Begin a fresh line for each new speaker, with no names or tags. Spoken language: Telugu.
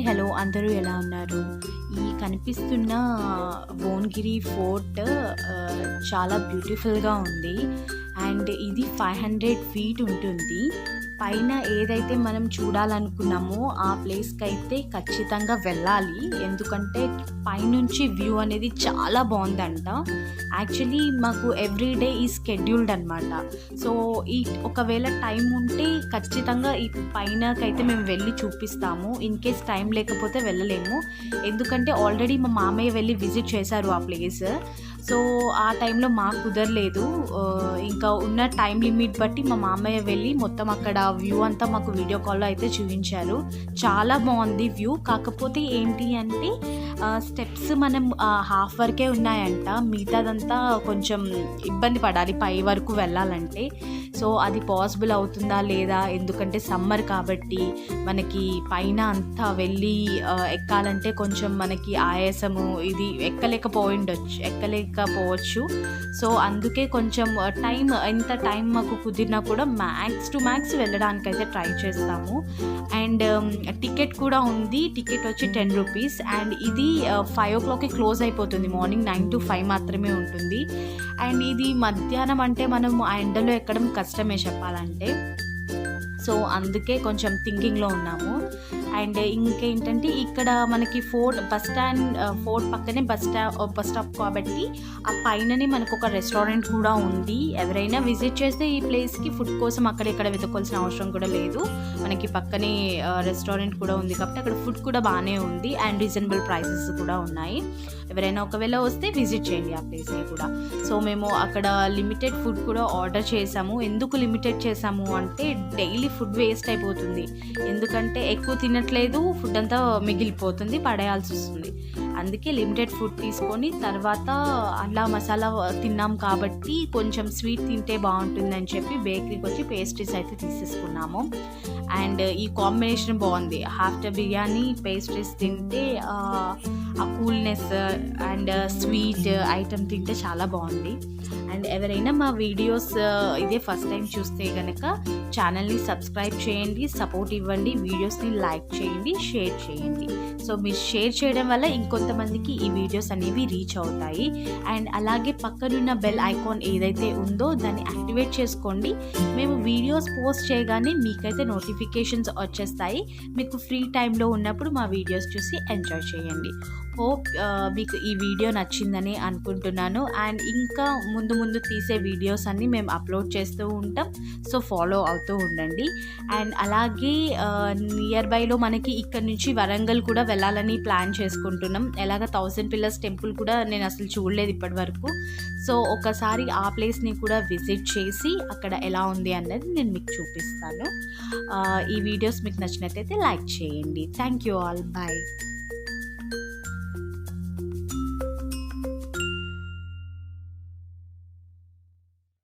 హాయ్ హలో అందరూ ఎలా ఉన్నారు? ఈ కనిపిస్తున్న భువనగిరి ఫోర్ట్ చాలా బ్యూటిఫుల్గా ఉంది. అండ్ ఇది 500 ఫీట్ ఉంటుంది. పైన ఏదైతే మనం చూడాలనుకున్నామో ఆ ప్లేస్కి అయితే ఖచ్చితంగా వెళ్ళాలి. ఎందుకంటే పైనుంచి వ్యూ అనేది చాలా బాగుందంట. యాక్చువల్లీ మాకు ఎవ్రీడే ఈ స్కెడ్యూల్డ్ అనమాట. సో ఒకవేళ టైం ఉంటే ఖచ్చితంగా ఈ పైనకైతే మేము వెళ్ళి చూపిస్తాము. ఇన్ కేస్ టైం లేకపోతే వెళ్ళలేము. ఎందుకంటే ఆల్రెడీ మా మామయ్య వెళ్ళి విజిట్ చేశారు ఆ ప్లేస్. సో ఆ టైంలో మాకు కుదరలేదు. ఇంకా ఉన్న టైం లిమిట్ బట్టి మా మామయ్య వెళ్ళి మొత్తం అక్కడ వ్యూ అంతా మాకు వీడియో కాల్లో అయితే చూపించారు. చాలా బాగుంది వ్యూ. కాకపోతే ఏంటి అంటే స్టెప్స్ మనం హాఫ్ వరకే ఉన్నాయంట. మిగతాదంతా కొంచెం ఇబ్బంది పడాలి పై వరకు వెళ్ళాలంటే. సో అది పాసిబుల్ అవుతుందా లేదా, ఎందుకంటే సమ్మర్ కాబట్టి మనకి పైన అంతా వెళ్ళి ఎక్కాలంటే కొంచెం మనకి ఆయాసము ఇది ఎక్కలేకపోవచ్చు. సో అందుకే కొంచెం ఎంత టైం మాకు కుదిరినా కూడా మ్యాక్స్ టు మ్యాక్స్ వెళ్ళడానికైతే ట్రై చేస్తాము. అండ్ టికెట్ కూడా ఉంది. టికెట్ వచ్చి 10 రూపీస్. అండ్ ఇది 5 o'clockకి క్లోజ్ అయిపోతుంది. మార్నింగ్ 9 to 5 మాత్రమే ఉంటుంది. అండ్ ఇది మధ్యాహ్నం అంటే మనం ఆ ఎండలో ఎక్కడం కష్టమే చెప్పాలంటే. సో అందుకే కొంచెం థింకింగ్లో ఉన్నాము. అండ్ ఇంకేంటంటే ఇక్కడ మనకి ఫోర్ట్ పక్కనే బస్ స్టాప్ కాబట్టి ఆ పైననే మనకు ఒక రెస్టారెంట్ కూడా ఉంది. ఎవరైనా విజిట్ చేస్తే ఈ ప్లేస్కి ఫుడ్ కోసం అక్కడెక్కడ వెతుక్కోవాల్సిన అవసరం కూడా లేదు. మనకి పక్కనే రెస్టారెంట్ కూడా ఉంది కాబట్టి అక్కడ ఫుడ్ కూడా బాగానే ఉంది. అండ్ రీజనబుల్ ప్రైసెస్ కూడా ఉన్నాయి. ఎవరైనా ఒకవేళ వస్తే విజిట్ చేయండి ఆ ప్లేస్ని కూడా. సో మేము అక్కడ లిమిటెడ్ ఫుడ్ కూడా ఆర్డర్ చేసాము. ఎందుకు లిమిటెడ్ చేసాము అంటే డైలీ ఫుడ్ వేస్ట్ అయిపోతుంది. ఎందుకంటే ఎక్కువ తినట్లేదు, ఫుడ్ అంతా మిగిలిపోతుంది, పడేయాల్సి వస్తుంది. అందుకే లిమిటెడ్ ఫుడ్ తీసుకొని తర్వాత అలా మసాలా తిన్నాం కాబట్టి కొంచెం స్వీట్ తింటే బాగుంటుందని చెప్పి బేకరీకి వచ్చి పేస్ట్రీస్ అయితే తీసేసుకున్నాము. అండ్ ఈ కాంబినేషన్ బాగుంది. ఆఫ్టర్ బిర్యానీ పేస్ట్రీస్ తింటే ఆ కూల్నెస్ అండ్ స్వీట్ ఐటమ్ తింటే చాలా బాగుంది. అండ్ ఎవరైనా మా వీడియోస్ ఇదే ఫస్ట్ టైం చూస్తే కనుక ఛానల్ని సబ్స్క్రైబ్ చేయండి, సపోర్ట్ ఇవ్వండి, వీడియోస్ని లైక్ చేయండి, షేర్ చేయండి. సో మీరు షేర్ చేయడం వల్ల ఇంకొంతమందికి ఈ వీడియోస్ అనేవి రీచ్ అవుతాయి. అండ్ అలాగే పక్కనున్న బెల్ ఐకాన్ ఏదైతే ఉందో దాన్ని యాక్టివేట్ చేసుకోండి. మేము వీడియోస్ పోస్ట్ చేయగానే మీకైతే నోటిఫికేషన్స్ వచ్చేస్తాయి. మీకు ఫ్రీ టైంలో ఉన్నప్పుడు మా వీడియోస్ చూసి ఎంజాయ్ చేయండి. హోప్ మీకు ఈ వీడియో నచ్చిందని అనుకుంటున్నాను. అండ్ ఇంకా ముందు తీసే వీడియోస్ అన్నీ మేము అప్లోడ్ చేస్తూ ఉంటాం. సో ఫాలో అవుతూ ఉండండి. అండ్ అలాగే నియర్ బైలో మనకి ఇక్కడ నుంచి వరంగల్ కూడా వెళ్ళాలని ప్లాన్ చేసుకుంటున్నాం. ఎలాగ 1000 పిల్లర్స్ టెంపుల్ కూడా నేను అసలు చూడలేదు ఇప్పటి వరకు. సో ఒకసారి ఆ ప్లేస్ని కూడా విజిట్ చేసి అక్కడ ఎలా ఉంది అన్నది నేను మీకు చూపిస్తాను. ఈ వీడియోస్ మీకు నచ్చినట్లయితే లైక్ చేయండి. Thank you all. బాయ్.